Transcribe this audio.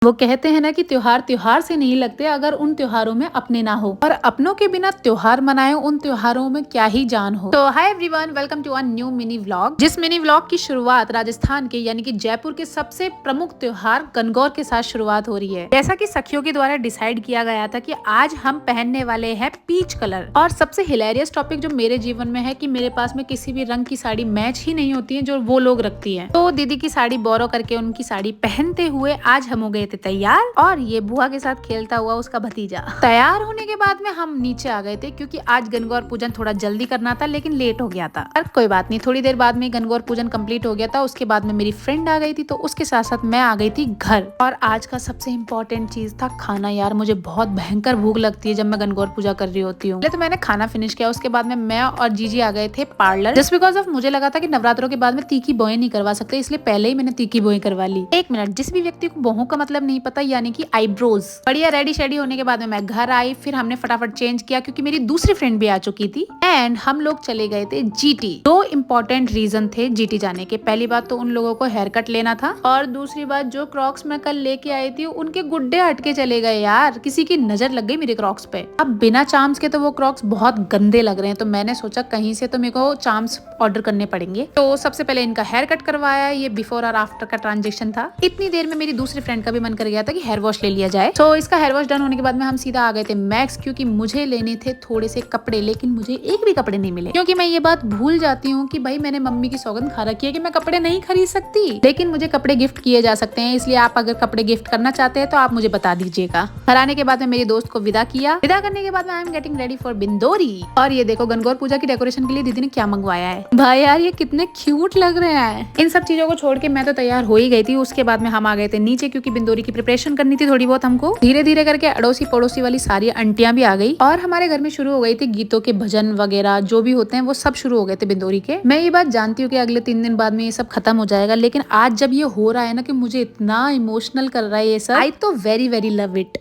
वो कहते हैं ना कि त्योहार त्योहार से नहीं लगते अगर उन त्योहारों में अपने ना हो, और अपनों के बिना त्योहार मनाए उन त्योहारों में क्या ही जान हो। तो hi everyone, welcome to a new mini vlog. जिस मिनी व्लॉग की शुरुआत राजस्थान के यानी कि जयपुर के सबसे प्रमुख त्योहार गणगौर के साथ शुरुआत हो रही है। जैसा कि सखियों के द्वारा डिसाइड किया गया था कि आज हम पहनने वाले हैं पीच कलर। और सबसे हिलेरियस टॉपिक जो मेरे जीवन में है कि मेरे पास में किसी भी रंग की साड़ी मैच ही नहीं होती है जो वो लोग रखती है। तो दीदी की साड़ी बोरो करके उनकी साड़ी पहनते हुए आज हम हो गए थे तैयार, और ये बुआ के साथ खेलता हुआ उसका भतीजा। तैयार होने के बाद में हम नीचे आ गए थे क्योंकि आज गणगौर पूजन थोड़ा जल्दी करना था लेकिन लेट हो गया था। पर कोई बात नहीं, थोड़ी देर बाद में गणगौर पूजन कंप्लीट हो गया था। उसके बाद में मेरी फ्रेंड आ गई थी तो उसके साथ साथ मैं आ गई थी घर। और आज का सबसे इम्पोर्टेंट चीज था खाना। यार मुझे बहुत भयंकर भूख लगती है जब मैं गणगौर पूजा कर रही होती हूँ। पहले तो मैंने खाना फिनिश किया, उसके बाद में मैं और जीजी आ गए थे पार्लर। जस्ट बिकॉज ऑफ मुझे लगा था कि नवरात्रों के बाद में तीखी बोएं नहीं करवा सकते, इसलिए पहले ही मैंने तीखी बोएं करवा ली। एक मिनट, जिस भी व्यक्ति को बोहों का मतलब नहीं पता यानी कि आईब्रोज। बढ़िया रेडी शेडी होने के बाद में मैं घर आई, फिर हमने फटाफट चेंज किया क्योंकि मेरी दूसरी फ्रेंड भी आ चुकी थी एंड हम लोग चले गए थे जीटी। दो इम्पोर्टेंट रीजन थे जीटी जाने के। पहली बात तो उन लोगों को हेयर कट लेना था, और दूसरी बात जो क्रॉक्स मैं कल लेके आई थी उनके गुड्डे हटके चले गए। यार किसी की नजर लग गई मेरे क्रॉक्स पे। अब बिना चार्म्स के तो वो क्रॉक्स बहुत गंदे लग रहे हैं, तो मैंने सोचा कहीं से तो मेरे को चार्म्स ऑर्डर करने पड़ेंगे। तो सबसे पहले इनका हेयर कट करवाया। ये बिफोर और आफ्टर का ट्रांजेक्शन था। इतनी देर में मेरी दूसरी फ्रेंड का भी मन कर गया था कि हेयर वॉश ले लिया जाए। तो इसका हेयर वॉश डन होने के बाद में हम सीधा आ गए थे मैक्स, क्योंकि मुझे लेने थे थोड़े से कपड़े, लेकिन मुझे एक भी कपड़े नहीं मिले। क्योंकि मैं ये बात भूल जाती हूँ कि भाई मैंने मम्मी की सौगंध खा रखी है कि मैं कपड़े नहीं खरीद सकती, लेकिन मुझे कपड़े गिफ्ट किए जा सकते हैं। इसलिए आप अगर कपड़े गिफ्ट करना चाहते हैं तो आप मुझे बता दीजिएगा। घर आने के बाद में मेरी दोस्त को विदा किया। विदा करने के बाद में I am getting ready for bindori. और ये देखो गणगौर पूजा की डेकोरेशन के लिए दीदी ने क्या मंगवाया है। भाई यार ये कितने क्यूट लग रहे हैं। इन सब चीजों को छोड़ के मैं तो तैयार हो ही गई थी। उसके बाद में हम आ गए थे नीचे क्योंकि बिंदोरी की प्रिपरेशन करनी थी थोड़ी बहुत हमको। धीरे धीरे करके अड़ोसी पड़ोसी वाली सारी आंटियां भी आ गई और हमारे घर में शुरू हो गई थी गीतों के भजन वगैरह जो भी होते हैं वो सब शुरू हो गए थे बिंदोरी के। मैं ये बात जानती हूँ कि अगले 3 दिन बाद में ये सब खत्म हो जाएगा, लेकिन आज जब ये हो रहा है ना कि मुझे इतना इमोशनल कर रहा है ये सब, आई तो वेरी वेरी लव इट।